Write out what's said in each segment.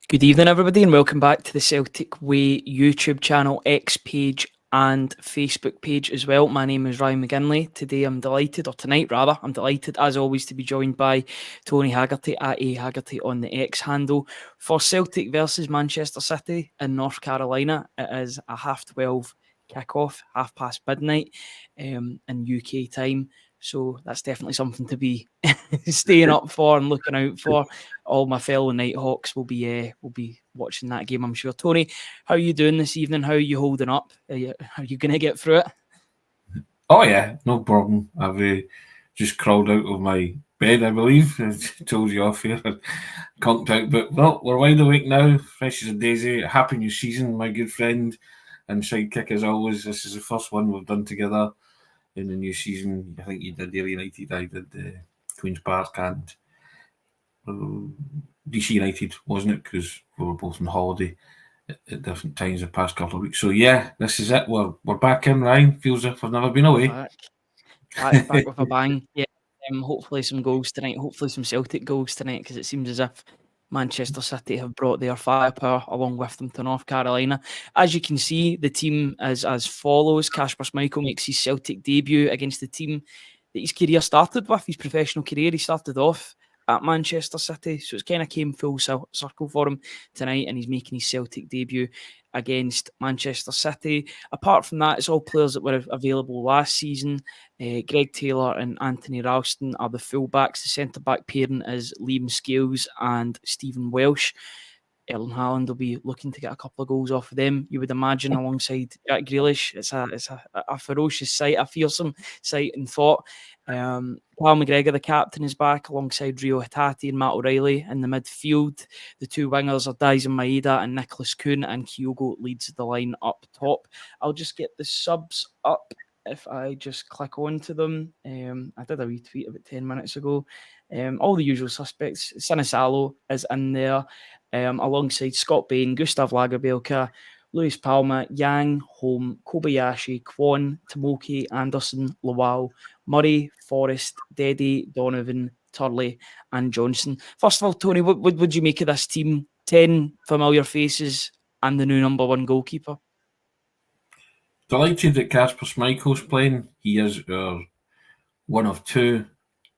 Good evening, everybody, and welcome back to the Celtic Way YouTube channel, X page, and Facebook page as well. My name is Ryan McGinley. Tonight rather, I'm delighted as always to be joined by Tony Haggerty at A Haggerty on the X handle for Celtic versus Manchester City in North Carolina. It is a 12:30 kick-off, midnight in UK time. So that's definitely something to be staying up for and looking out for. All my fellow Nighthawks will be watching that game, I'm sure. Tony, how are you doing this evening? How are you holding up? Are you going to get through it? Oh yeah, no problem. I've just crawled out of my bed, I believe. I told you off here, conked out. But well, we're wide awake now, fresh as a daisy. Happy new season, my good friend and sidekick as always. This is the first one we've done together in the new season. I think you did Dale United, I did Queen's Park and DC United, wasn't it? Because we were both on holiday at different times the past couple of weeks. So yeah, this is it. We're back in, Ryan. Feels as if I've never been We're away. back with a bang. Yeah, hopefully some goals tonight. Hopefully some Celtic goals tonight, because it seems as if Manchester City have brought their firepower along with them to North Carolina. As you can see, the team is as follows. Kasper Schmeichel makes his Celtic debut against the team that his career started with, his professional career. He started off at Manchester City, so it's kind of came full circle for him tonight, and he's making his Celtic debut against Manchester City. Apart from that, it's all players that were available last season. Greg Taylor and Anthony Ralston are the fullbacks. The centre-back pairing is Liam Scales and Stephen Welsh. Erling Haaland will be looking to get a couple of goals off of them, you would imagine, alongside Jack Grealish. It's a ferocious sight, a fearsome sight and thought. Paul McGregor, the captain, is back alongside Rio Hitati and Matt O'Reilly in the midfield. The two wingers are Daisen Maeda and Nicholas Kuhn, and Kyogo leads the line up top. I'll just get the subs up if I just click onto them. I did a retweet about 10 minutes ago. All the usual suspects. Sinisalo is in there, alongside Scott Bain, Gustav Lagerbielke, Luis Palma, Yang, Holm, Kobayashi, Kwon, Tomoki, Anderson, Lawal, Murray, Forrest, Deddy, Donovan, Turley, and Johnson. First of all, Tony, what would you make of this team? 10 familiar faces and the new number one goalkeeper. Delighted that Kasper Schmeichel's playing. He is our one of two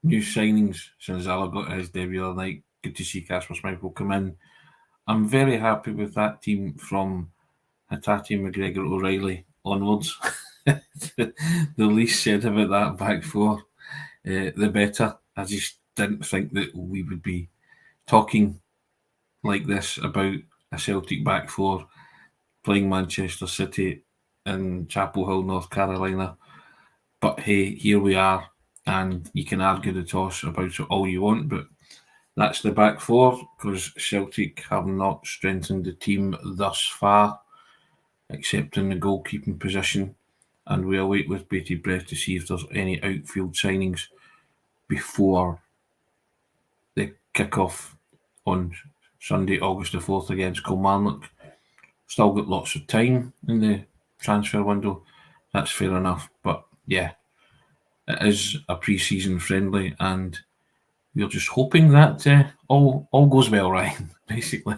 new signings since Zala got his debut the other night. Good to see Kasper Schmeichel come in. I'm very happy with that team from Hitati, McGregor, O'Reilly onwards. The least said about that back four, the better. I just didn't think that we would be talking like this about a Celtic back four playing Manchester City in Chapel Hill, North Carolina. But hey, here we are, and you can argue the toss about it all you want, but that's the back four because Celtic have not strengthened the team thus far, except in the goalkeeping position. And we await with bated breath to see if there's any outfield signings before the kick-off on Sunday, August the 4th against Kilmarnock. Still got lots of time in the transfer window. That's fair enough. But yeah, it is a pre-season friendly, and we're just hoping that all goes well, Ryan. Basically,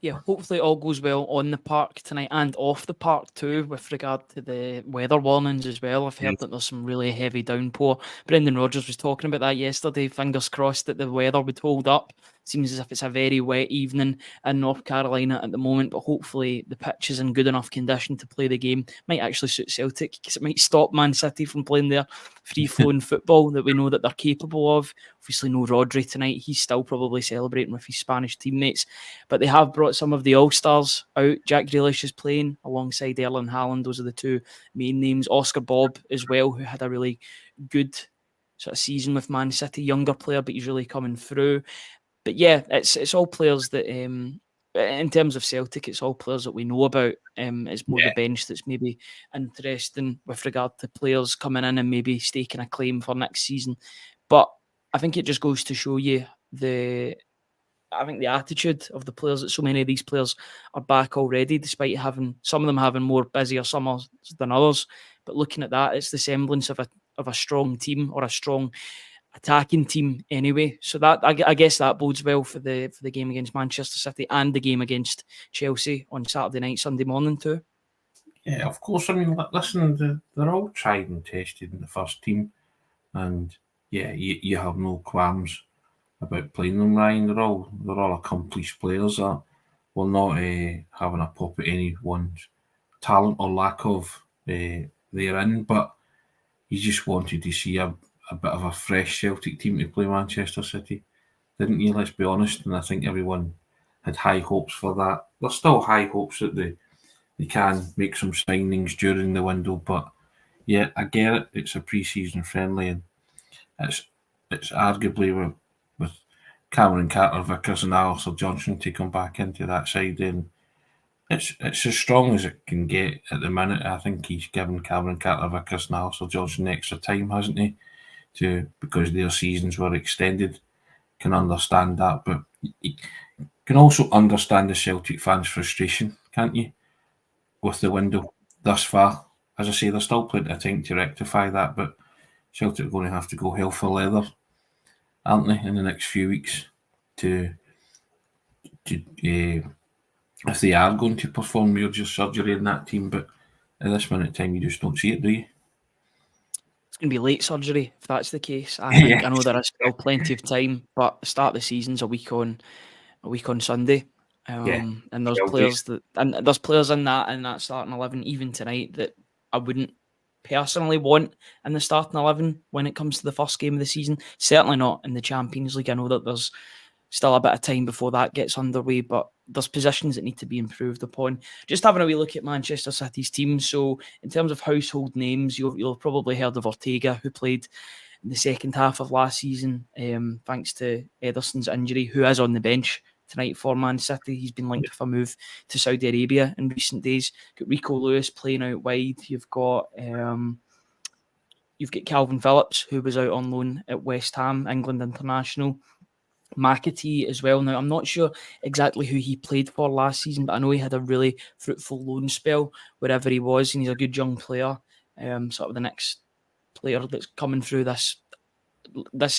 Yeah, hopefully it all goes well on the park tonight and off the park too, with regard to the weather warnings as well. I've heard that there's some really heavy downpour. Brendan Rodgers was talking about that yesterday. Fingers crossed that the weather would hold up. Seems as if it's a very wet evening in North Carolina at the moment, but hopefully the pitch is in good enough condition to play the game. Might actually suit Celtic because it might stop Man City from playing their free-flowing football that we know that they're capable of. Obviously, no Rodri tonight. He's still probably celebrating with his Spanish teammates, but they have brought some of the All-Stars out. Jack Grealish is playing alongside Erling Haaland. Those are the two main names. Oscar Bob as well, who had a really good sort of season with Man City. Younger player, but he's really coming through. But yeah, it's all players that, in terms of Celtic, it's all players that we know about. It's more the bench that's maybe interesting with regard to players coming in and maybe staking a claim for next season. But I think it just goes to show you the attitude of the players, that so many of these players are back already, despite having some of them having more busier summers than others. But looking at that, it's the semblance of a strong team or a strong attacking team anyway. So that I guess that bodes well for the game against Manchester City and the game against Chelsea on Saturday night, Sunday morning too. Yeah, of course. I mean, listen, they're all tried and tested in the first team, and yeah, you have no qualms about playing them, Ryan. They're all accomplished players that will not having a pop at anyone's talent or lack of therein. But you just wanted to see a bit of a fresh Celtic team to play Manchester City, didn't you? Let's be honest. And I think everyone had high hopes for that. There's still high hopes that they can make some signings during the window, but yeah, I get it. It's a pre-season friendly, and it's it's arguably with Cameron Carter Vickers and Alistair Johnson to come back into that side, and it's as strong as it can get at the minute. I think he's given Cameron Carter Vickers and Alistair Johnson extra time, hasn't he? To because their seasons were extended. Can understand that, but you can also understand the Celtic fans' frustration, can't you? With the window thus far. As I say, there's still plenty of time to rectify that, but Celtic are going to have to go hell for leather, aren't they, in the next few weeks to if they are going to perform major surgery in that team. But at this minute in time, you just don't see it, do you? It's going to be late surgery if that's the case. I Yeah, think I know there is still plenty of time, but the start of the season's a week on Sunday. yeah, And there's 12 days. players in that starting 11 even tonight that I wouldn't personally want in the starting 11 when it comes to the first game of the season. Certainly not in the Champions League. I know that there's still a bit of time before that gets underway, but there's positions that need to be improved upon. Just having a wee look at Manchester City's team. So in terms of household names, you'll have probably heard of Ortega, who played in the second half of last season, thanks to Ederson's injury, who is on the bench tonight for Man City. He's been linked with a move to Saudi Arabia in recent days. Got Rico Lewis playing out wide. You've got Calvin Phillips, who was out on loan at West Ham, England international. McAtee as well. Now, I'm not sure exactly who he played for last season, but I know he had a really fruitful loan spell wherever he was, and he's a good young player. Sort of the next player that's coming through this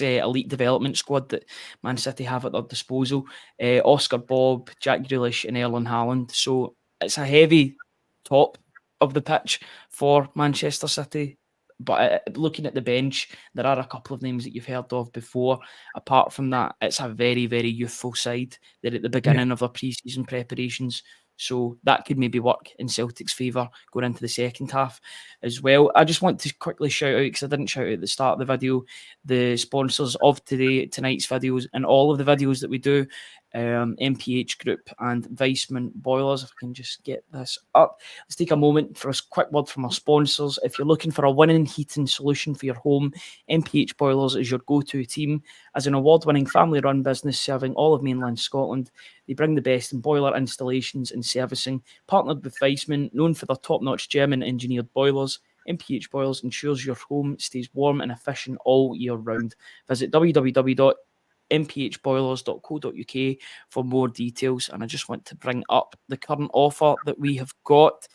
elite development squad that Man City have at their disposal. Oscar Bob, Jack Grealish, and Erling Haaland. So it's a heavy top of the pitch for Manchester City. But looking at the bench, there are a couple of names that you've heard of before. Apart from that, it's a very, very youthful side. They're at the beginning of their pre-season preparations. So that could maybe work in Celtic's favour going into the second half as well. I just want to quickly shout out, because I didn't shout out at the start of the video, the sponsors of tonight's videos and all of the videos that we do, MPH Group and Weissman Boilers. If I can just get this up. Let's take a moment for a quick word from our sponsors. If you're looking for a winning heating solution for your home, MPH Boilers is your go-to team. As an award-winning family-run business serving all of mainland Scotland, they bring the best in boiler installations and servicing. Partnered with Weissman, known for their top-notch German-engineered boilers, MPH Boilers ensures your home stays warm and efficient all year round. Visit www.mphboilers.co.uk for more details. And I just want to bring up the current offer that we have got.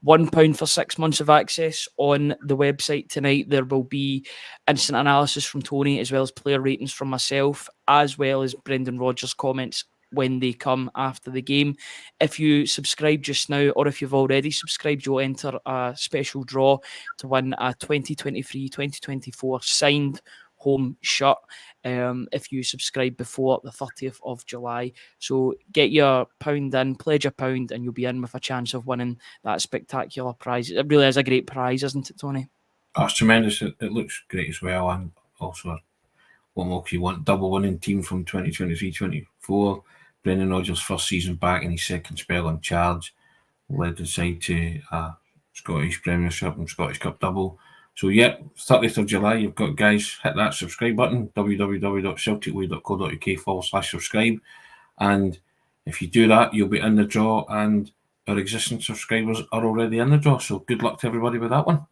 £1 for 6 months of access on the website tonight. There will be instant analysis from Tony, as well as player ratings from myself, as well as Brendan Rodgers' comments when they come after the game. If you subscribe just now, or if you've already subscribed, you'll enter a special draw to win a 2023-2024 signed home shirt if you subscribe before the 30th of July. So get your pound in, pledge a pound, and you'll be in with a chance of winning that spectacular prize. It really is a great prize, isn't it, Tony? Oh, it's tremendous. It looks great as well, and also what more could you want? Double winning team from 2023-24. Brendan Rodgers' first season back in his second spell in charge, led the side to Scottish Premiership and Scottish Cup double. So, 30th of July, you've got, guys, hit that subscribe button, www.celticway.co.uk/subscribe. And if you do that, you'll be in the draw, and our existing subscribers are already in the draw. So, good luck to everybody with that one.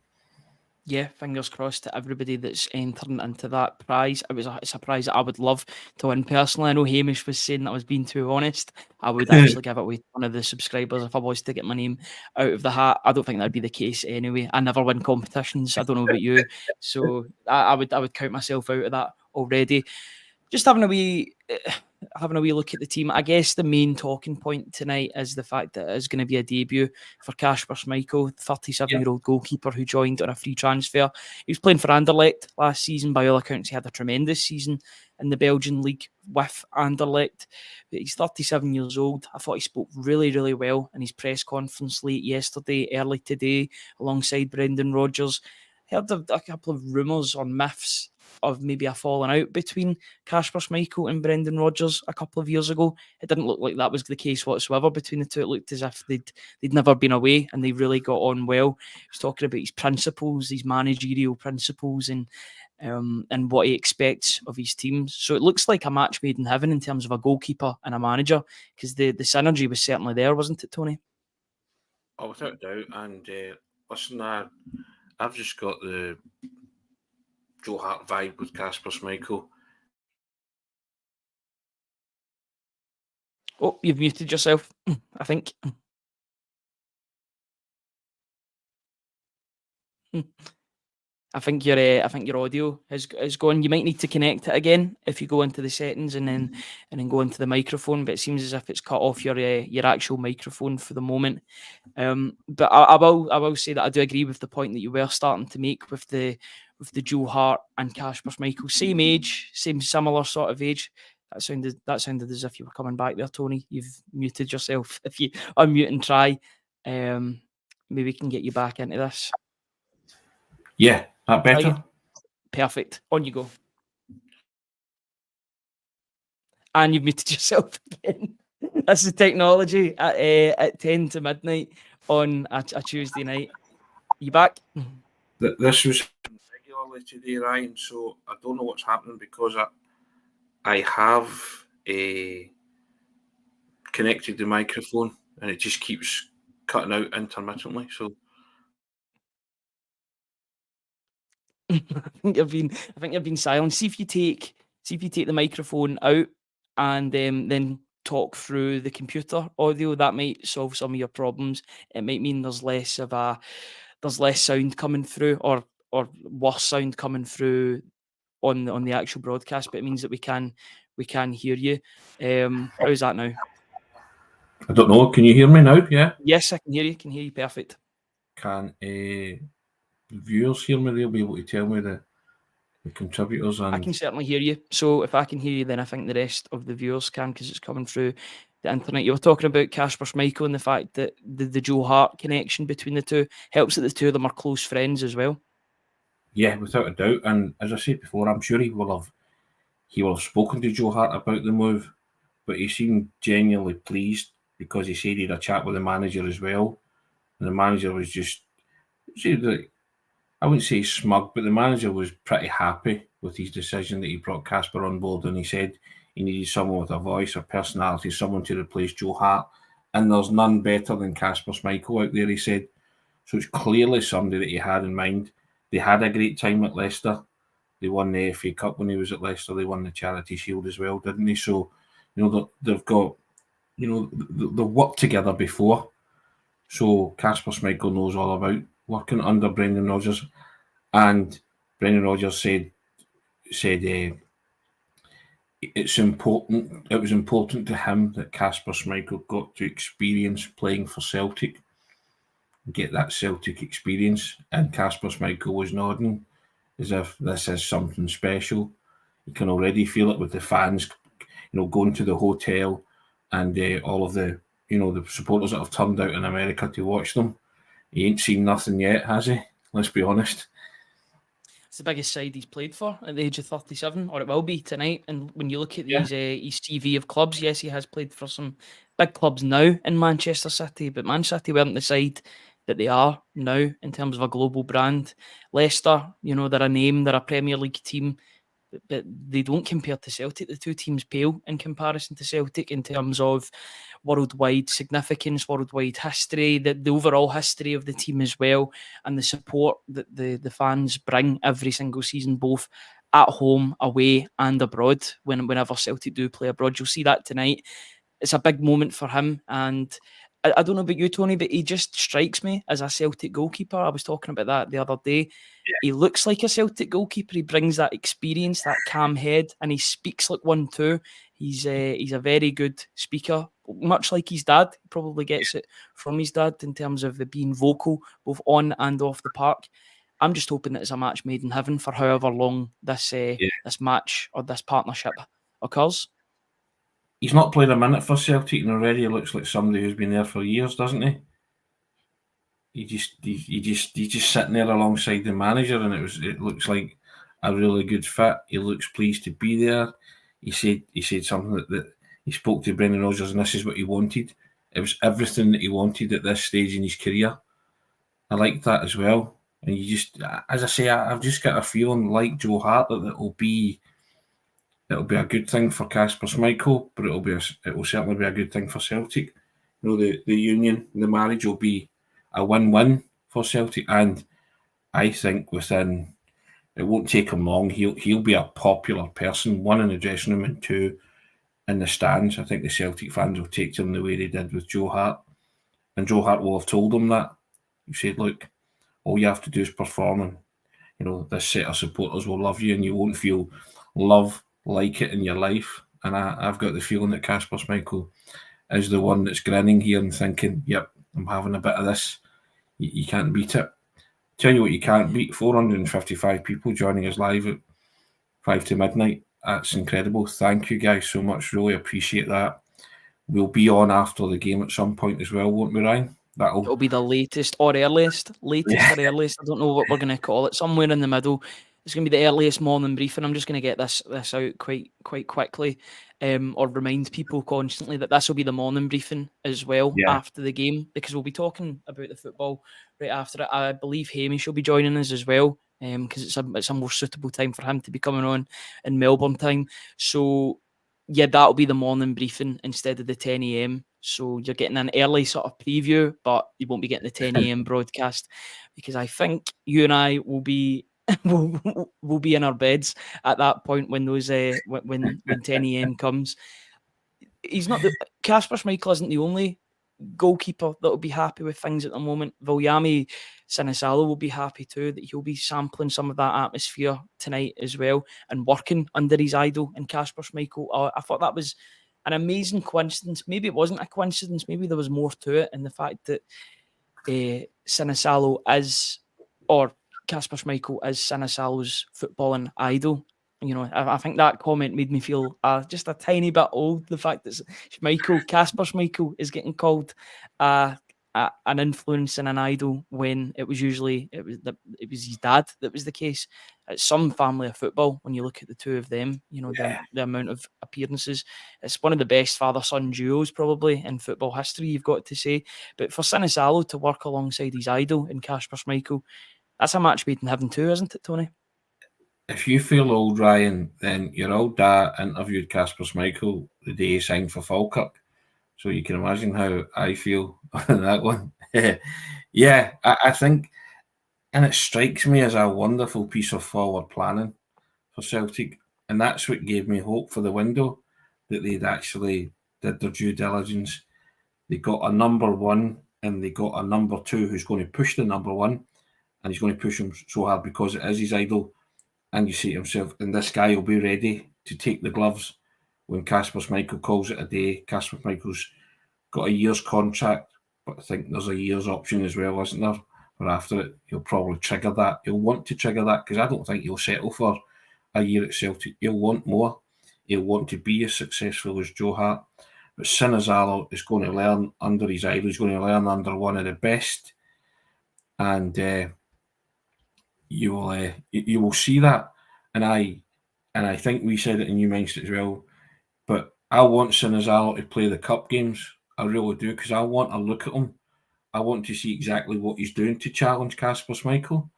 Yeah, fingers crossed to everybody that's entering into that prize. It's a prize that I would love to win personally. I know Hamish was saying that I was being too honest. I would actually give it away to one of the subscribers if I was to get my name out of the hat. I don't think that'd be the case anyway. I never win competitions. I don't know about you, so I would count myself out of that already. Just having a wee look at the team. I guess the main talking point tonight is the fact that it is going to be a debut for Kasper Schmeichel, 37-year-old goalkeeper who joined on a free transfer. He was playing for Anderlecht last season. By all accounts, he had a tremendous season in the Belgian league with Anderlecht. But he's 37 years old. I thought he spoke really, really well in his press conference late yesterday, early today, alongside Brendan Rodgers. Heard a couple of rumours on myths of maybe a falling out between Kasper Schmeichel and Brendan Rodgers a couple of years ago. It didn't look like that was the case whatsoever between the two. It looked as if they'd never been away and they really got on well. He was talking about his principles, his managerial principles, and what he expects of his teams. So it looks like a match made in heaven in terms of a goalkeeper and a manager, because the synergy was certainly there, wasn't it, Tony? Oh, without a doubt. And listen, I've just got the Joe Hart vibe with Kasper Schmeichel. Oh, you've muted yourself, I think. I think your audio is gone. You might need to connect it again if you go into the settings and then go into the microphone. But it seems as if it's cut off your actual microphone for the moment. But I will say that I do agree with the point that you were starting to make with the Joe Hart and Kasper Schmeichel, same age, same similar sort of age. That sounded as if you were coming back there, Tony. You've muted yourself. If you unmute and try, maybe we can get you back into this. Yeah, that better? Perfect. On you go. And you've muted yourself again. That's the technology at 10 to midnight on a Tuesday night. You back? This was regularly today, Ryan, so I don't know what's happening because I have connected the microphone and it just keeps cutting out intermittently. So I think you've been silent. See if you take the microphone out and then talk through the computer audio. That might solve some of your problems. It might mean there's less sound coming through, or worse sound coming through on the actual broadcast. But it means that we can hear you. How's that now? I don't know. Can you hear me now? Yeah. Yes, I can hear you. Can hear you perfect. Can viewers hear me? They'll be able to tell me the contributors. And I can certainly hear you. So if I can hear you, then I think the rest of the viewers can, because it's coming through the internet. You were talking about Kasper Schmeichel and the fact that the Joe Hart connection between the two helps that the two of them are close friends as well. Yeah, without a doubt. And as I said before, I'm sure he will have spoken to Joe Hart about the move, but he seemed genuinely pleased because he said he had a chat with the manager as well. And the manager was just, I wouldn't say smug, but the manager was pretty happy with his decision that he brought Kasper on board, and he said he needed someone with a voice, a personality, someone to replace Joe Hart. And there's none better than Kasper Schmeichel out there, he said. So it's clearly somebody that he had in mind. They had a great time at Leicester. They won the FA Cup when he was at Leicester. They won the Charity Shield as well, didn't they? So, they've got, they've worked together before. So Kasper Schmeichel knows all about working under Brendan Rodgers. And Brendan Rodgers said it's important. It was important to him that Kasper Schmeichel got to experience playing for Celtic, get that Celtic experience. And Kasper Schmeichel was nodding as if this is something special. You can already feel it with the fans, going to the hotel and all of the, the supporters that have turned out in America to watch them. He ain't seen nothing yet, has he? Let's be honest. It's the biggest side he's played for at the age of 37, or it will be tonight. And when you look at his CV of clubs, yes, he has played for some big clubs now in Manchester City, but Man City weren't the side that they are now in terms of a global brand. Leicester, they're a name, they're a Premier League team, but they don't compare to Celtic. The two teams pale in comparison to Celtic in terms of worldwide significance, worldwide history, the overall history of the team as well, and the support that the fans bring every single season, both at home, away, and abroad. Whenever Celtic do play abroad, you'll see that tonight. It's a big moment for him, and I don't know about you, Tony, but he just strikes me as a Celtic goalkeeper. I was talking about that the other day. He looks like a Celtic goalkeeper. He brings that experience, that calm head, and he speaks like one too. He's a very good speaker, much like his dad. He probably gets it from his dad in terms of being vocal, both on and off the park. I'm just hoping that it's a match made in heaven for however long this this match or this partnership occurs. He's not played a minute for Celtic, and already looks like somebody who's been there for years, doesn't he? He's just sitting there alongside the manager, and it looks like a really good fit. He looks pleased to be there. He said something that he spoke to Brendan Rodgers, and this is what he wanted. It was everything that he wanted at this stage in his career. I like that as well. And you just, as I say, I've just got a feeling, like Joe Hart, that it'll be a good thing for Kasper Schmeichel, but it will certainly be a good thing for Celtic. You know, the union, the marriage will be a win-win for Celtic, and I think it won't take him long. He'll be a popular person, one in the dressing room and two in the stands. I think the Celtic fans will take to him the way they did with Joe Hart, and Joe Hart will have told him that. He said, "Look, all you have to do is perform, and this set of supporters will love you, and you won't feel love like it in your life." And I've got the feeling that Kasper Schmeichel is the one that's grinning here and thinking, "Yep, I'm having a bit of this. You can't beat it." Tell you what, you can't beat 455 people joining us live at 5 to midnight. That's incredible. Thank you guys so much. Really appreciate that. We'll be on after the game at some point as well, won't we, Ryan? It'll be the latest or earliest. Or earliest. I don't know what we're going to call it. Somewhere in the middle. It's going to be the earliest morning briefing. I'm just going to get this out quite quickly, or remind people constantly that this will be the morning briefing as well after the game, because we'll be talking about the football right after it. I believe Hamish will be joining us as well, because it's a more suitable time for him to be coming on in Melbourne time. So yeah, that'll be the morning briefing instead of the 10 a.m. So you're getting an early sort of preview, but you won't be getting the 10 a.m. broadcast, because I think you and I will be we'll be in our beds at that point when those when 10 a.m. comes. He's not Kasper Schmeichel isn't the only goalkeeper that will be happy with things at the moment. Viljami Sinisalo will be happy too, that he'll be sampling some of that atmosphere tonight as well and working under his idol in Kasper Schmeichel. I thought that was an amazing coincidence. Maybe it wasn't a coincidence. Maybe there was more to it, in the fact that Sinisalo is, or Kasper Schmeichel is, Sinisalo's footballing idol. I think that comment made me feel just a tiny bit old. The fact that Kasper Schmeichel is getting called an influence and an idol, when it was usually it was his dad that was the case. It's some family of football when you look at the two of them. The amount of appearances. It's one of the best father-son duos probably in football history, you've got to say. But for Sinisalo to work alongside his idol in Kasper Schmeichel, that's a match made in heaven too, isn't it, Tony? If you feel old, Ryan, then your old dad interviewed Kasper Schmeichel the day he signed for Falkirk. So you can imagine how I feel on that one. Yeah, I think, and it strikes me as a wonderful piece of forward planning for Celtic. And that's what gave me hope for the window, that they'd actually did their due diligence. They got a number one, and they got a number two who's going to push the number one, and he's going to push him so hard because it is his idol. And you say to himself, and this guy will be ready to take the gloves when Kasper Schmeichel calls it a day. Kasper Schmeichel's got a year's contract, but I think there's a year's option as well, isn't there? Or after it, he'll probably trigger that. He'll want to trigger that, because I don't think he'll settle for a year at Celtic. He'll want more. He'll want to be as successful as Joe Hart. But Sinisalo is going to learn under his idol. He's going to learn under one of the best. And you will see that. And I think we said it and you mentioned it as well. But I want Sinisalo to play the cup games. I really do, because I want to look at him. I want to see exactly what he's doing to challenge Kasper Schmeichel.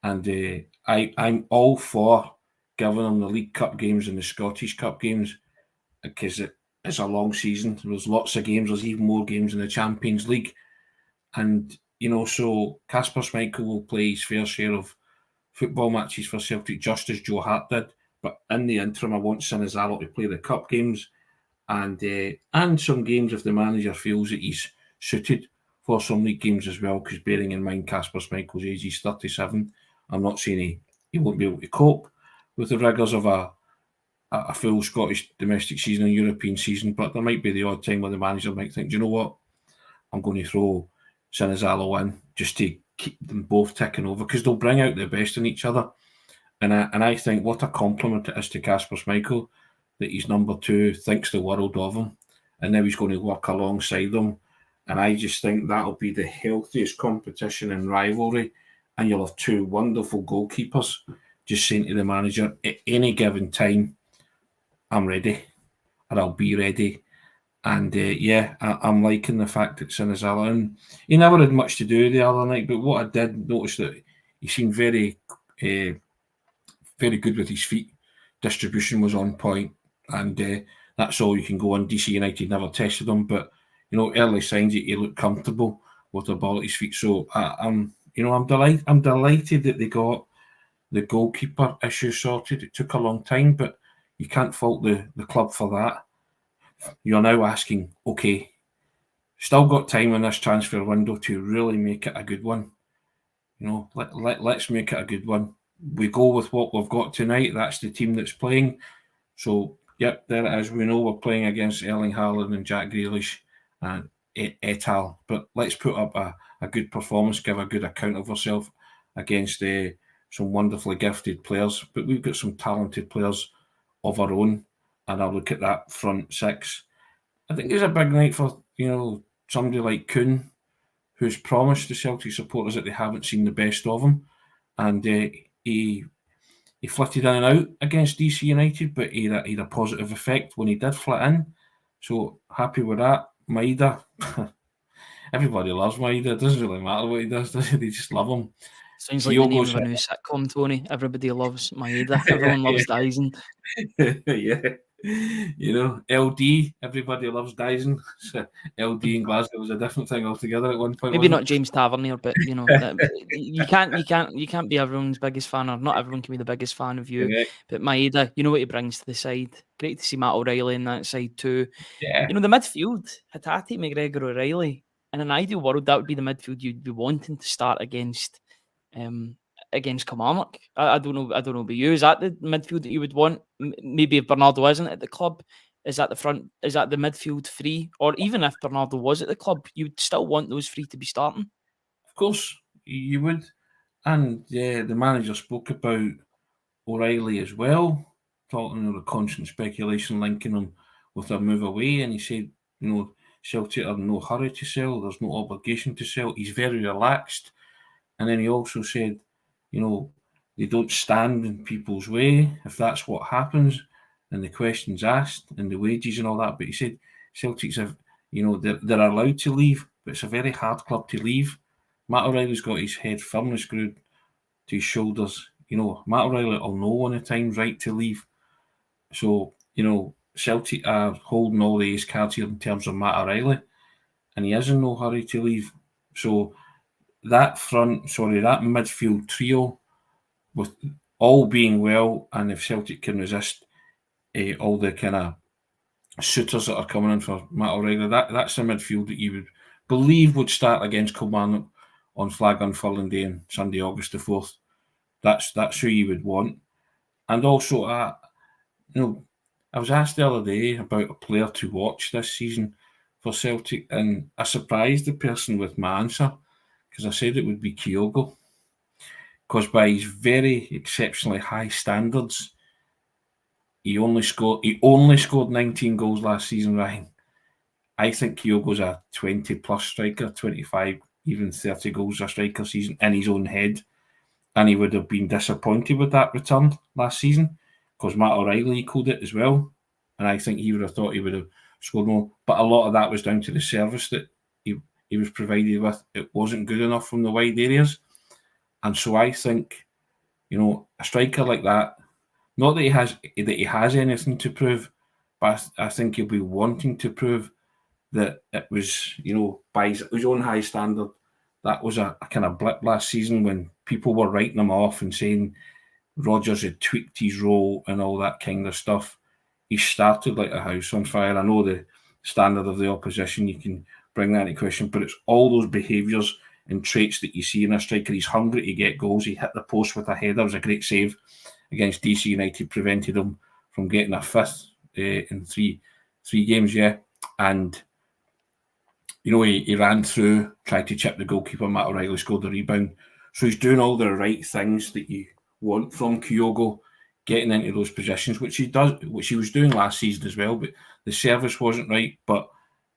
And I'm all for giving him the League Cup games and the Scottish Cup games, because it's a long season. There's lots of games. There's even more games in the Champions League. And, so Kasper Schmeichel will play his fair share of football matches for Celtic, just as Joe Hart did. But in the interim, I want Sinisalo to play the cup games and some games if the manager feels that he's suited for some league games as well, because bearing in mind Kasper Schmeichel's age, he's 37. I'm not saying he won't be able to cope with the rigours of a full Scottish domestic season and European season, but there might be the odd time where the manager might think, do you know what, I'm going to throw Sinizalo in just to keep them both ticking over, because they'll bring out the best in each other. And I think what a compliment it is to Kasper Schmeichel that his number two thinks the world of him, and now he's going to work alongside them. And I just think that'll be the healthiest competition and rivalry, and you'll have two wonderful goalkeepers just saying to the manager at any given time, I'm ready, or I'll be ready. And I'm liking the fact that Sinizalo, and he never had much to do the other night, but what I did notice that he seemed very good with his feet. Distribution was on point, and that's all you can go on. DC United never tested him, but early signs he looked comfortable with the ball at his feet. So I'm delighted that they got the goalkeeper issue sorted. It took a long time, but you can't fault the club for that. You're now asking, okay, still got time in this transfer window to really make it a good one. Let's make it a good one. We go with what we've got tonight. That's the team that's playing. So, yep, there it is. We know we're playing against Erling Haaland and Jack Grealish and et al. But let's put up a good performance, give a good account of ourselves against some wonderfully gifted players. But we've got some talented players of our own. And I'll look at that front six. I think it's a big night for, somebody like Kuhn, who's promised the Celtic supporters that they haven't seen the best of him. And he flitted in and out against DC United, but he had a positive effect when he did flit in. So happy with that. Maeda, everybody loves Maeda. It doesn't really matter what he does. They just love him. Sounds like the name of a new sitcom, Tony. Everybody loves Maeda. Everyone loves Dyson. Yeah. LD, everybody loves Dyson. LD in Glasgow was a different thing altogether at one point. Maybe not James Tavernier, but you can't be everyone's biggest fan, or not everyone can be the biggest fan of you. Correct. But Maeda, you know what he brings to the side. Great to see Matt O'Reilly in that side too. Yeah. The midfield, Hatate, McGregor, O'Reilly. In an ideal world, that would be the midfield you'd be wanting to start against Kilmarnock. I don't know about you. Is that the midfield that you would want? Maybe if Bernardo isn't at the club, is that the midfield three? Or even if Bernardo was at the club, you'd still want those three to be starting? Of course, you would. And the manager spoke about O'Reilly as well, talking of the constant speculation linking him with a move away. And he said, Celtic are in no hurry to sell. There's no obligation to sell. He's very relaxed. And then he also said, they don't stand in people's way if that's what happens, and the questions asked and the wages and all that. But he said Celtics have, they're allowed to leave, but it's a very hard club to leave. Matt O'Reilly's got his head firmly screwed to his shoulders. Matt O'Reilly will know when the time's right to leave. So, Celtic are holding all the ace cards here in terms of Matt O'Reilly, and he is in no hurry to leave. So that midfield trio, with all being well, and if Celtic can resist all the kind of suitors that are coming in for Matt O'Reilly, that's the midfield that you would believe would start against Kilmarnock on flag unfurling day on Sunday, August the 4th. That's who you would want. And also, I was asked the other day about a player to watch this season for Celtic, and I surprised the person with my answer, because I said it would be Kyogo. Because by his very exceptionally high standards, he only scored 19 goals last season, Ryan. I think Kyogo's a 20-plus striker, 25, even 30 goals a striker season in his own head. And he would have been disappointed with that return last season, because Matt O'Reilly equalled it as well. And I think he would have thought he would have scored more. But a lot of that was down to the service that he was provided with. It wasn't good enough from the wide areas. And so I think, a striker like that, not that he has anything to prove, but I think he'll be wanting to prove that it was, by his own high standard, that was a kind of blip last season when people were writing him off and saying Rodgers had tweaked his role and all that kind of stuff. He started like a house on fire. I know the standard of the opposition, you can bring that into question. But it's all those behaviours and traits that you see in a striker. He's hungry to get goals. He hit the post with a header. It was a great save against DC United, prevented him from getting a fifth in three games, yeah. And he ran through, tried to chip the goalkeeper. Matt O'Reilly scored the rebound. So he's doing all the right things that you want from Kyogo, getting into those positions, which he was doing last season as well. But the service wasn't right. But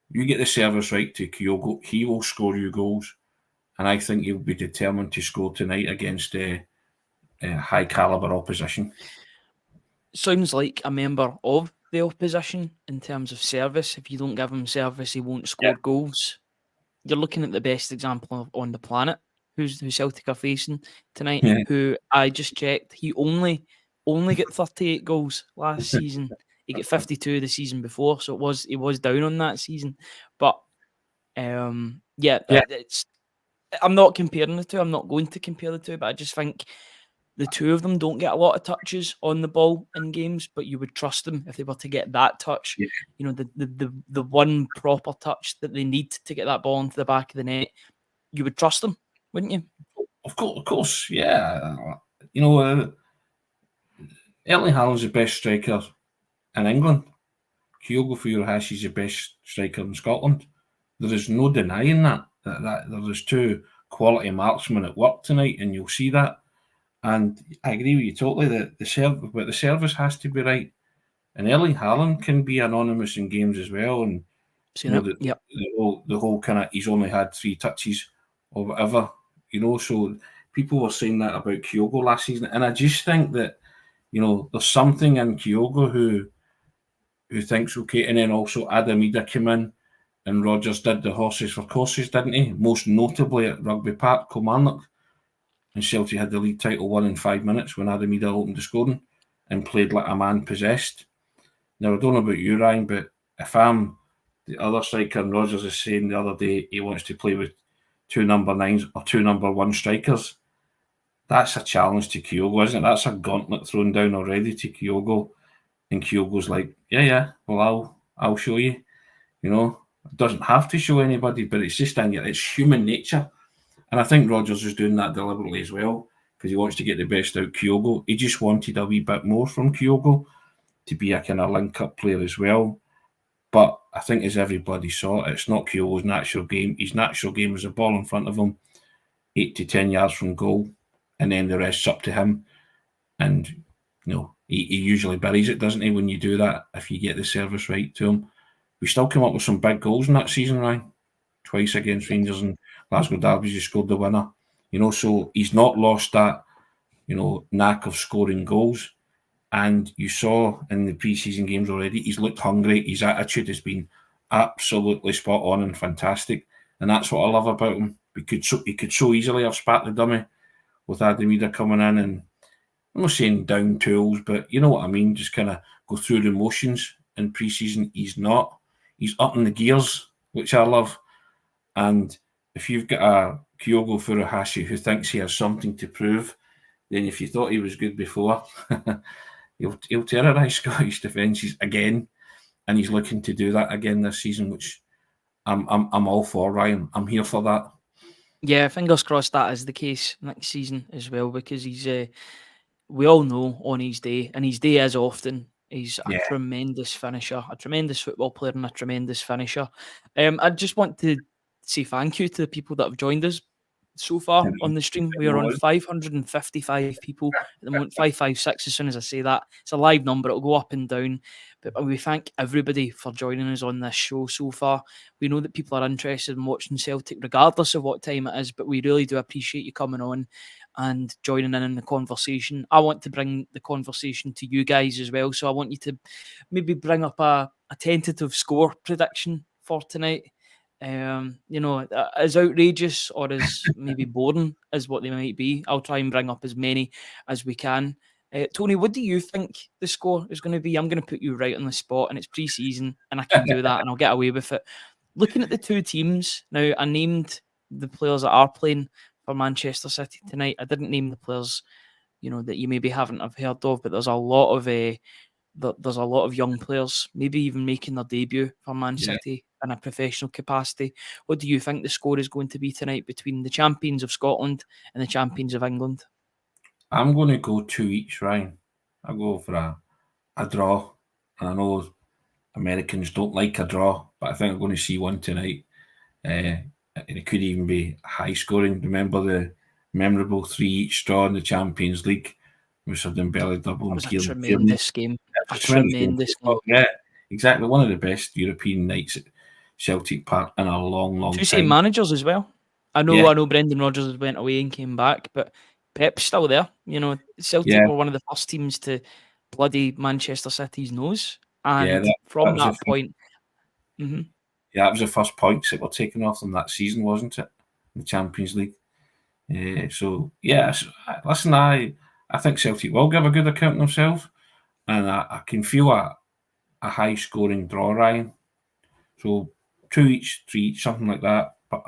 you get the service right to Kyogo, he will score you goals. And I think he'll be determined to score tonight against high caliber opposition. Sounds like a member of the opposition in terms of service. If you don't give him service, he won't score goals. You're looking at the best example on the planet, who Celtic are facing tonight. Yeah. Who I just checked, he only got 38 goals last season. He got 52 the season before, so he was down on that season. But it's. I'm not comparing the two. I'm not going to compare the two, but I just think the two of them don't get a lot of touches on the ball in games, but you would trust them if they were to get that touch. Yeah. The one proper touch that they need to get that ball into the back of the net. You would trust them, wouldn't you? Of course, yeah. Erling Haaland's the best striker in England. Kyogo Furuhashi is the best striker in Scotland. There is no denying that there is two quality marksmen at work tonight, and you'll see that. And I agree with you totally that the service has to be right. And Erling Haaland can be anonymous in games as well. And the whole kind of he's only had 3 touches or whatever. So people were saying that about Kyogo last season, and I just think that there's something in Kyogo who thinks okay. And then also Adamida came in, and Rodgers did the horses for courses, didn't he? Most notably at Rugby Park, Kilmarnock. And Celtic had the league title won in 5 minutes when Adamida opened the scoring and played like a man possessed. Now, I don't know about you, Ryan, but if I'm the other striker, and Rodgers is saying the other day he wants to play with 2 number 9s or 2 number 1 strikers, that's a challenge to Kyogo, isn't it? That's a gauntlet thrown down already to Kyogo. And Kyogo's like, yeah, well, I'll show you. It doesn't have to show anybody, but it's just it's human nature. And I think Rodgers is doing that deliberately as well, because he wants to get the best out of Kyogo. He just wanted a wee bit more from Kyogo to be a kind of link-up player as well. But I think as everybody saw, it's not Kyogo's natural game. His natural game is a ball in front of him, 8 to 10 yards from goal, and then the rest's up to him. And, he usually buries it, doesn't he, when you do that, if you get the service right to him. We still come up with some big goals in that season, Ryan. Twice against Rangers and Glasgow Derbies, he scored the winner. So he's not lost that, knack of scoring goals. And you saw in the pre-season games already, he's looked hungry. His attitude has been absolutely spot on and fantastic. And that's what I love about him. He could so easily have spat the dummy with Adamida coming in, and I'm not saying down tools, but you know what I mean, just kind of go through the motions. In pre-season, he's not. He's up in the gears, which I love. And if you've got a Kyogo Furuhashi who thinks he has something to prove, then if you thought he was good before, he'll terrorise Scottish defences again, and he's looking to do that again this season, which I'm all for, Ryan. I'm here for that. Yeah, fingers crossed that is the case next season as well, because he's we all know on his day, and his day is often, he's a tremendous finisher, a tremendous football player, and a tremendous finisher. I just want to say thank you to the people that have joined us so far on the stream. We are on 555 people at the moment, 556 as soon as I say that. It's a live number, it'll go up and down. But we thank everybody for joining us on this show so far. We know that people are interested in watching Celtic regardless of what time it is, but we really do appreciate you coming on and joining in the conversation. I want to bring the conversation to you guys as well, so I want you to maybe bring up a tentative score prediction for tonight. As outrageous or as maybe boring as what they might be. I'll try and bring up as many as we can. Tony, what do you think the score is going to be? I'm going to put you right on the spot, and it's pre-season, and I can do that, and I'll get away with it. Looking at the two teams, now I named the players that are playing for Manchester City tonight. I didn't name the players, that you maybe haven't have heard of, but there's a lot of there's a lot of young players, maybe even making their debut for Man Yeah. City in a professional capacity. What do you think the score is going to be tonight between the champions of Scotland and the champions of England? I'm going to go 2 each, Ryan. I'll go for a draw. And I know Americans don't like a draw, but I think I'm going to see one tonight. And it could even be high scoring. Remember the memorable 3 each draw in the Champions League with Sir Dembele double That and was a Kieran Tierney? tremendous game. It A was a tremendous game. tremendous game. Yeah, exactly. One of the best European nights at Celtic Park in a long, long Two same time. managers as well. I Yeah, know Brendan Rodgers has went away and came back, but Pep's still there. Celtic yeah, were one of the first teams to bloody Manchester City's nose. yeah. And That from was the that first, point, mhm, yeah, that was the first points that were taken off them that season, wasn't it? In the Champions League. So yes, listen, I think Celtic will give a good account of themselves, and I can feel a high scoring draw, Ryan. So 2 each, 3 each, something like that. But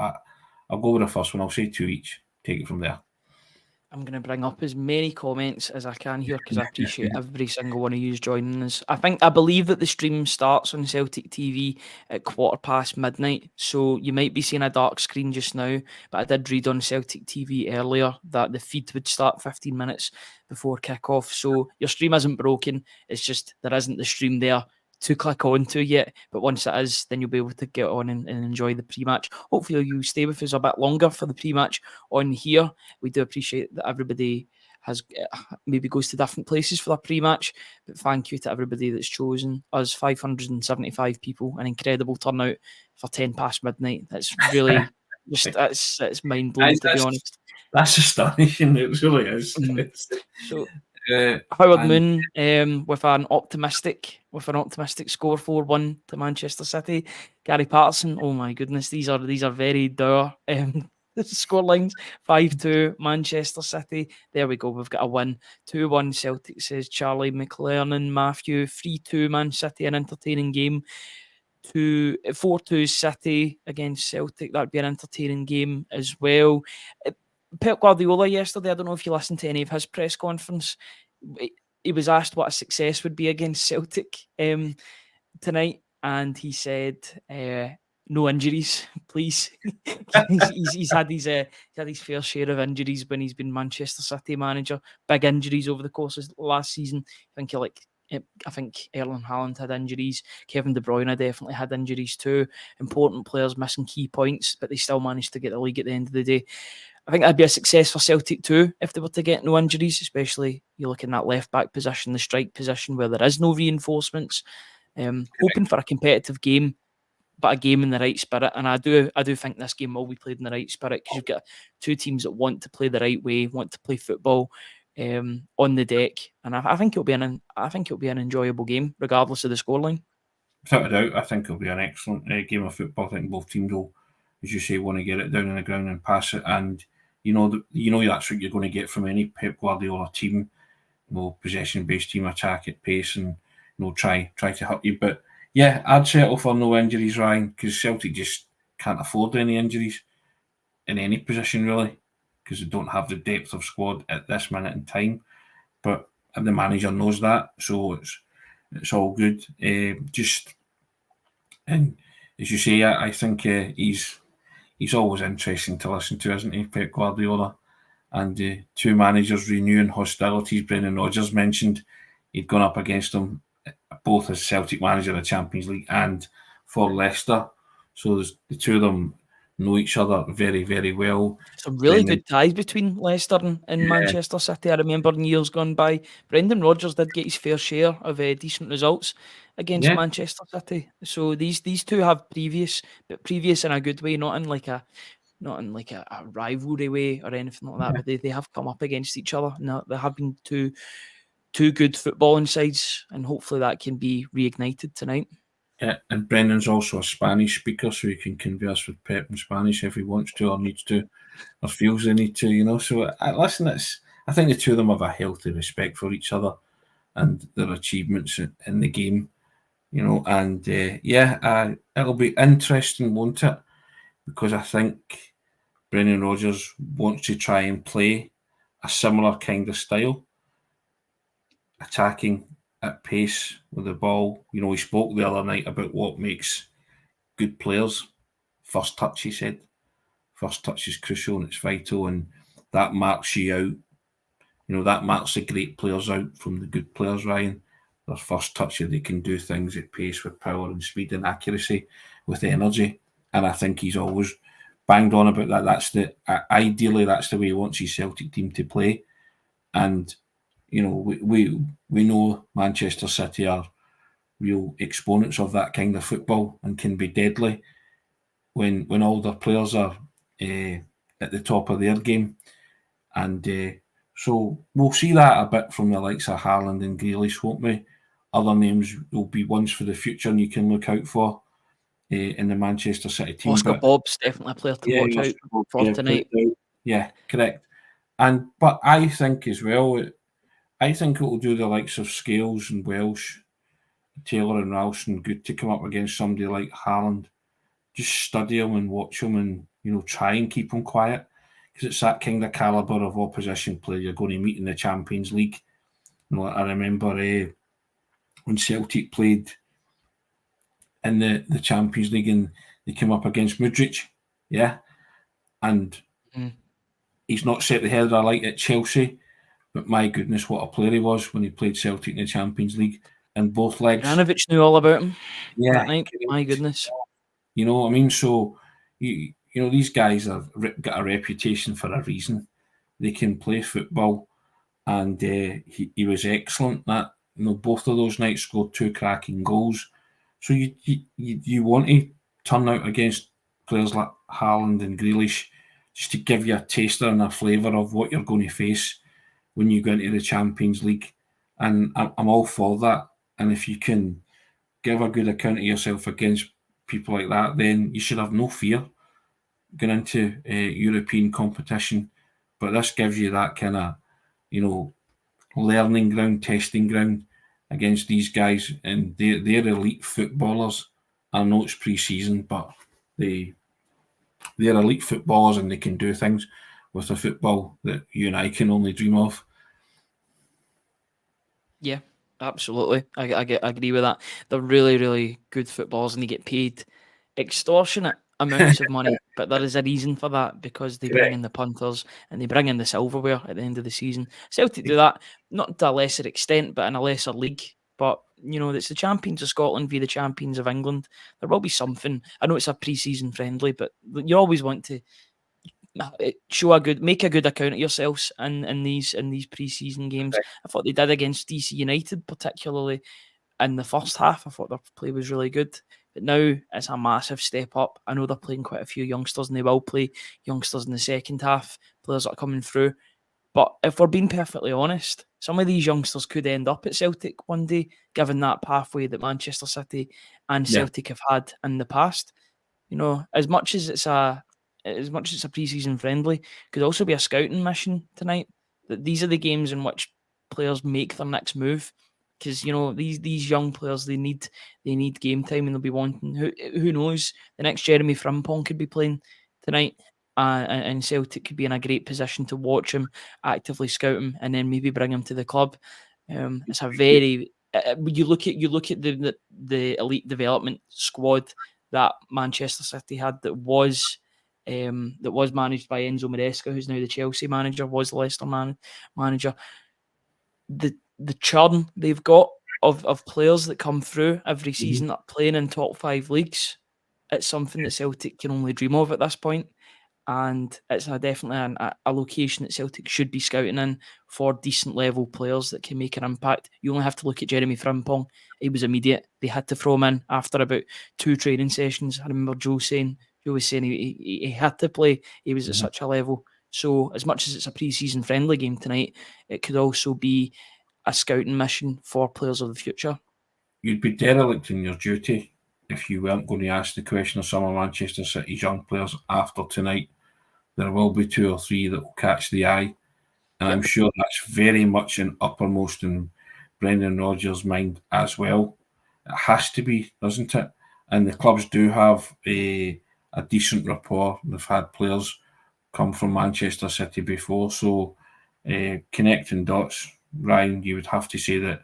I'll go with the first one. I'll say 2 each. Take it from there. I'm going to bring up as many comments as I can here because I appreciate every single one of you joining us. I believe that the stream starts on Celtic TV at midnight. So you might be seeing a dark screen just now, but I did read on Celtic TV earlier that the feed would start 15 minutes before kick-off. So your stream isn't broken. It's just there isn't the stream there to click on to yet. But once it is, then you'll be able to get on and enjoy the pre-match. Hopefully you stay with us a bit longer for the pre-match on here. We do appreciate that everybody has maybe goes to different places for their pre-match, but thank you to everybody that's chosen us. 575 people, an incredible turnout for 10 past midnight. That's really just it's mind blowing, to be honest. That's astonishing. It really is. Mhm. So Uh, Howard and Moon with an optimistic score 4-1 to Manchester City. Gary Patterson, oh my goodness, these are very dour score lines. 5-2 Manchester City. There we go, we've got a win. 2-1 Celtic, says Charlie McLernan Matthew. 3-2 Man City, an entertaining game. 4-2 City against Celtic. That'd be an entertaining game as well. Pep Guardiola yesterday, I don't know if you listened to any of his press conference. He was asked what a success would be against Celtic tonight, and he said, "No injuries, please." he's had his fair share of injuries when he's been Manchester City manager. Big injuries over the course of last season. I think Erling Haaland had injuries. Kevin De Bruyne definitely had injuries too. Important players missing key points, but they still managed to get the league at the end of the day. I think that'd be a success for Celtic too if they were to get no injuries, especially you look in that left back position, the strike position where there is no reinforcements. Hoping for a competitive game, but a game in the right spirit. And I do think this game will be played in the right spirit because you've got two teams that want to play the right way, want to play football on the deck, and I think it'll be an enjoyable game regardless of the scoreline. without a doubt, I think it'll be an excellent game of football. I think both teams will, as you say, want to get it down on the ground and pass it. And that's what you're going to get from any Pep Guardiola team. Possession-based team, attack at pace, and try to hurt you. But yeah, I'd settle for no injuries, Ryan, because Celtic just can't afford any injuries in any position really, because they don't have the depth of squad at this minute in time. But the manager knows that, so it's all good. And as you say, I think he's always interesting to listen to, isn't he, Pep Guardiola? And two managers renewing hostilities. Brendan Rodgers mentioned he'd gone up against them both as Celtic manager of the Champions League and for Leicester. So the two of them know each other very, very well. Some really good ties between Leicester and Manchester City. I remember in years gone by, Brendan Rodgers did get his fair share of decent results against Manchester City. So these two have previous in a good way, not in like a rivalry way or anything like that. But they have come up against each other. Now there have been two good footballing sides, and hopefully that can be reignited tonight. Yeah, and Brendan's also a Spanish speaker, so he can converse with Pep in Spanish if he wants to or needs to or feels they need to, So listen, I think the two of them have a healthy respect for each other and their achievements in the game, And it'll be interesting, won't it? Because I think Brendan Rodgers wants to try and play a similar kind of style, attacking at pace with the ball. You know, he spoke the other night about what makes good players. First touch, he said. First touch is crucial and it's vital, and that marks you out. You know, that marks the great players out from the good players, Ryan. Their first touch, they can do things at pace with power and speed and accuracy, with energy. And I think he's always banged on about that. Ideally, that's the way he wants his Celtic team to play. And you know, we know Manchester City are real exponents of that kind of football and can be deadly when all their players are at the top of their game. And so we'll see that a bit from the likes of Haaland and Grealish, won't we? Other names will be ones for the future and you can look out for in the Manchester City team. Oscar Bobb's definitely a player to watch out for tonight. Yeah, correct. But I think as well, I think it will do the likes of Scales and Welsh, Taylor and Ralston good to come up against somebody like Haaland. Just study him and watch him and, you know, try and keep him quiet. Because it's that kind of calibre of opposition player you're going to meet in the Champions League. You know, I remember when Celtic played in the Champions League and they came up against Mudryk, yeah? And he's not set the head of light at Chelsea, but my goodness, what a player he was when he played Celtic in the Champions League in both legs. Juranovic knew all about him that night. My goodness. You know what I mean? So, you know, these guys have got a reputation for a reason. They can play football, and he was excellent. That, you know, both of those nights scored 2 cracking goals. So you want to turn out against players like Haaland and Grealish just to give you a taster and a flavour of what you're going to face when you go into the Champions League. And I'm all for that. And if you can give a good account of yourself against people like that, then you should have no fear going into European competition. But this gives you that kind of, you know, learning ground, testing ground against these guys. And they're elite footballers. I know it's pre-season, but they're elite footballers and they can do things with a football that you and I can only dream of. Yeah, absolutely. I agree with that. They're really, really good footballers and they get paid extortionate amounts of money, but there is a reason for that because they bring in the punters and they bring in the silverware at the end of the season. Celtic do that, not to a lesser extent, but in a lesser league. But, you know, it's the champions of Scotland v the champions of England. There will be something. I know it's a pre-season friendly, but you always want to make a good account of yourselves in these pre-season games. Right. I thought they did against DC United, particularly in the first half. I thought their play was really good. But now it's a massive step up. I know they're playing quite a few youngsters and they will play youngsters in the second half, players that are coming through. But if we're being perfectly honest, some of these youngsters could end up at Celtic one day, given that pathway that Manchester City and Celtic have had in the past. You know, as much as it's a pre-season friendly, could also be a scouting mission tonight. That these are the games in which players make their next move. Because, you know, these young players, they need game time and they'll be wanting. Who knows? The next Jeremy Frimpong could be playing tonight, and Celtic could be in a great position to watch him, actively scout him, and then maybe bring him to the club. It's a very you look at the elite development squad that Manchester City had that was managed by Enzo Maresca, who's now the Chelsea manager, was the Leicester manager. The churn they've got of players that come through every season that are playing in top 5 leagues, it's something that Celtic can only dream of at this point. And it's definitely a location that Celtic should be scouting in for decent level players that can make an impact. You only have to look at Jeremy Frimpong. He was immediate. They had to throw him in after about 2 training sessions. I remember Joe was saying he had to play. He was at such a level. So as much as it's a pre-season friendly game tonight, it could also be a scouting mission for players of the future. You'd be derelict in your duty if you weren't going to ask the question of some of Manchester City's young players after tonight. There will be 2 or 3 that will catch the eye. And I'm sure that's very much uppermost in Brendan Rodgers' mind as well. It has to be, doesn't it? And the clubs do have a decent rapport. They've had players come from Manchester City before. So connecting dots, Ryan, you would have to say that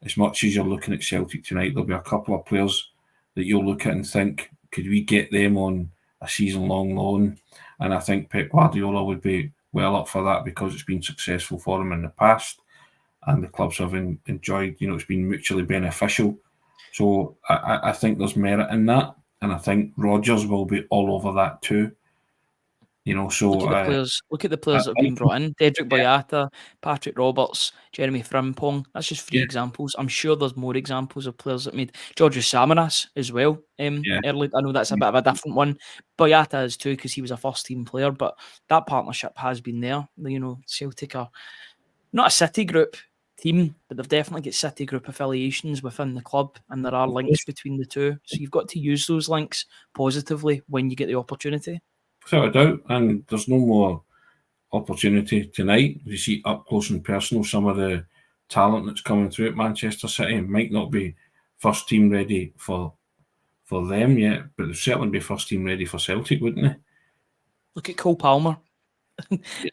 as much as you're looking at Celtic tonight, there'll be a couple of players that you'll look at and think, could we get them on a season-long loan? And I think Pep Guardiola would be well up for that because it's been successful for him in the past, and the clubs have enjoyed. It's been mutually beneficial. So I think there's merit in that, and I think Rodgers will be all over that too. So Look at the players. Look at the players that have been I brought in: Dedrick yeah, Boyata, Patrick Roberts, Jeremy Frimpong. That's just 3 yeah, examples. I'm sure there's more examples of players that made Georgios Samaras as well. yeah, Early, I know that's a bit of a different one. Boyata is too because he was a first team player, but that partnership has been there. Celtic are not a City Group team, but they've definitely got City Group affiliations within the club, and there are of links course, between the two. So you've got to use those links positively when you get the opportunity. without a doubt. And there's no more opportunity tonight. You see up close and personal some of the talent that's coming through at Manchester City. It might not be first team ready for them yet, but they'll certainly be first team ready for Celtic, wouldn't they? Look at Cole Palmer.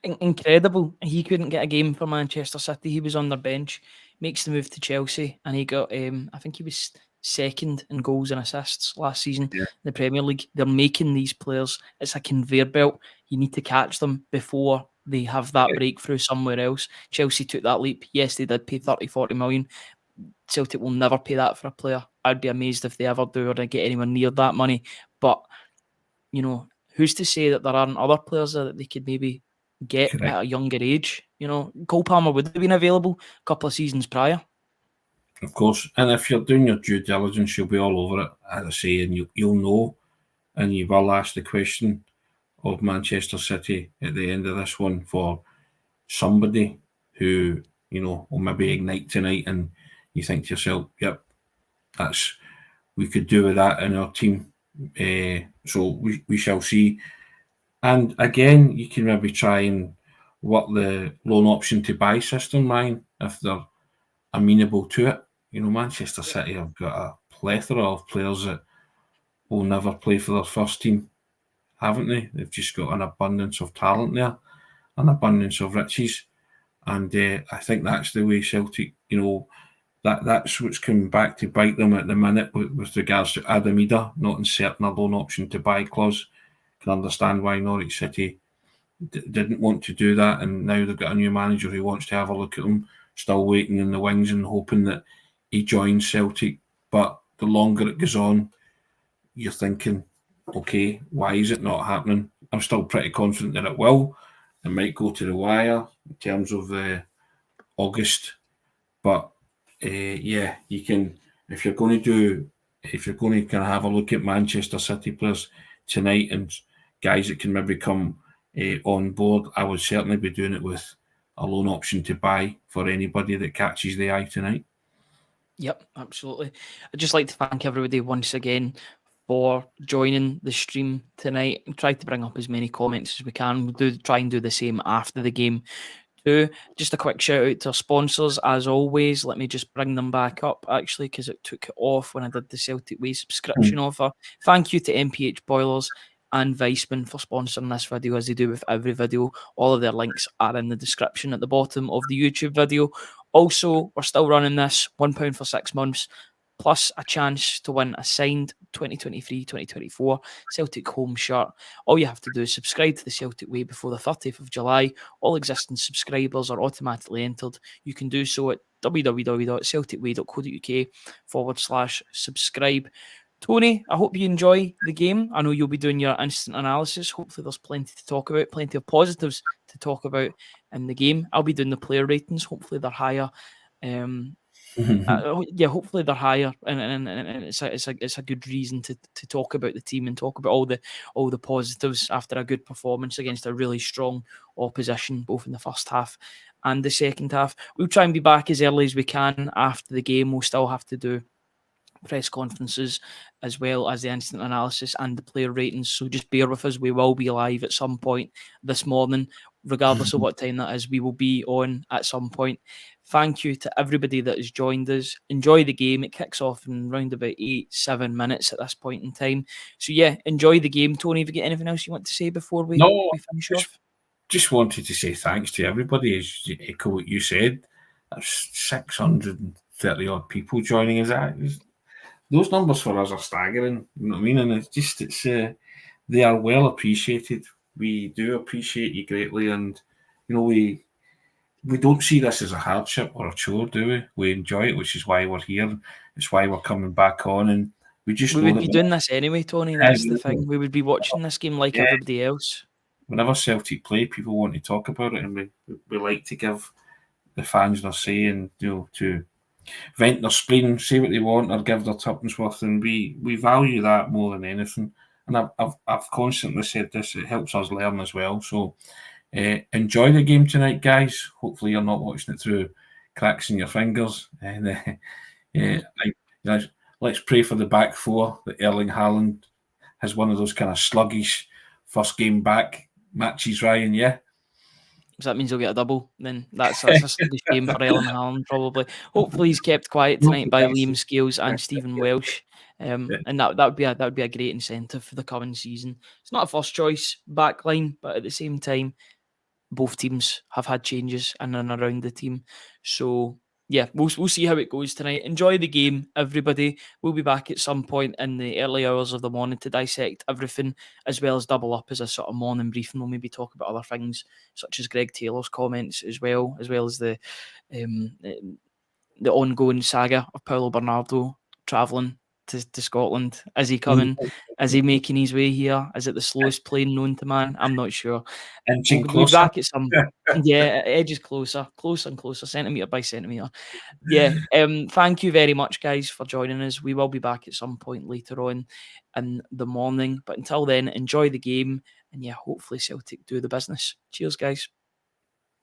Incredible. He couldn't get a game for Manchester City. He was on their bench, makes the move to Chelsea, and he got, I think he was second in goals and assists last season in Yeah, the Premier League. They're making these players, it's a conveyor belt. You need to catch them before they have that yeah, breakthrough somewhere else. Chelsea took that leap. Yes, they did pay 30, 40 million. Celtic will never pay that for a player. I'd be amazed if they ever do or they get anywhere near that money. But who's to say that there aren't other players there that they could maybe get correct. at a younger age? Cole Palmer would have been available a couple of seasons prior. Of course. And if you're doing your due diligence, you'll be all over it, as I say, and you'll know, and you will ask the question of Manchester City at the end of this one for somebody who, will maybe ignite tonight, and you think to yourself, yep, we could do with that in our team. So we shall see. And again, you can maybe try and work the loan option to buy system, Ryan, if they're amenable to it. Manchester City have got a plethora of players that will never play for their first team, haven't they? They've just got an abundance of talent there, an abundance of riches. And I think that's the way Celtic, that's what's coming back to bite them at the minute with regards to Adam Ida not inserting a loan option to buy clause. Can understand why Norwich City didn't want to do that, and now they've got a new manager who wants to have a look at them, still waiting in the wings and hoping that he joins Celtic. But the longer it goes on, you're thinking, okay, why is it not happening? I'm still pretty confident that it will. It might go to the wire in terms of August, but yeah, you can if you're going to kind of have a look at Manchester City players tonight and guys that can maybe come on board, I would certainly be doing it with a loan option to buy for anybody that catches the eye tonight. Yep, absolutely. I'd just like to thank everybody once again for joining the stream tonight and try to bring up as many comments as we can. We'll try and do the same after the game too. Just a quick shout out to our sponsors as always. Let me just bring them back up actually because it took it off when I did the Celtic Way subscription offer. Thank you to MPH Boilers and Weissman for sponsoring this video as they do with every video. All of their links are in the description at the bottom of the YouTube video. Also, we're still running this £1 for 6 months, plus a chance to win a signed 2023-2024 Celtic home shirt. All you have to do is subscribe to the Celtic Way before the 30th of July. All existing subscribers are automatically entered. You can do so at www.celticway.co.uk/subscribe. Tony, I hope you enjoy the game. I know you'll be doing your instant analysis. Hopefully there's plenty to talk about, plenty of positives to talk about in the game. I'll be doing the player ratings. Hopefully they're higher. Yeah, hopefully they're higher, and it's a good reason to talk about the team and talk about all the positives after a good performance against a really strong opposition, both in the first half and the second half. We'll try and be back as early as we can after the game. We'll still have to do press conferences as well as the instant analysis and the player ratings, so just bear with us. We will be live at some point this morning, regardless of what time that is. We will be on at some point. Thank you to everybody that has joined us. Enjoy the game. It kicks off in around about 7 minutes at this point in time, so yeah, enjoy the game. Tony, have you got anything else you want to say before we No, finish off? just wanted to say thanks to everybody. As you echo what you said, that's 600 30 odd people joining us. Those numbers for us are staggering. You know what I mean? And they are well appreciated. We do appreciate you greatly, and we don't see this as a hardship or a chore, do we? We enjoy it, which is why we're here. It's why we're coming back on, and we just We know would that be doing this anyway, Tony. That's the thing. We would be watching this game like everybody else. whenever Celtic play, people want to talk about it, and we like to give the fans their say, and to vent their spleen, say what they want, or give their tuppence worth, and we value that more than anything. And I've constantly said this; it helps us learn as well. So enjoy the game tonight, guys. Hopefully, you're not watching it through cracks in your fingers. And let's pray for the back four that Erling Haaland has one of those kind of sluggish first game back matches, Ryan. Yeah. So that means he'll get a double. Then that's a sluggish game for Erling Haaland, probably. Hopefully, he's kept quiet tonight by Liam Scales and Stephen Welsh, and that would be a great incentive for the coming season. It's not a first choice backline, but at the same time, both teams have had changes in and around the team. So yeah, we'll see how it goes tonight. Enjoy the game, everybody. We'll be back at some point in the early hours of the morning to dissect everything, as well as double up as a sort of morning briefing. We'll maybe talk about other things, such as Greg Taylor's comments as well as the ongoing saga of Paulo Bernardo travelling to Scotland. Is he coming? Is he making his way here? Is it the slowest plane known to man? I'm not sure. Inching We'll be closer. back at some. Yeah, edges closer and closer, centimetre by centimetre. Yeah. Thank you very much, guys, for joining us. We will be back at some point later on in the morning. But until then, enjoy the game, and yeah, hopefully Celtic do the business. Cheers, guys.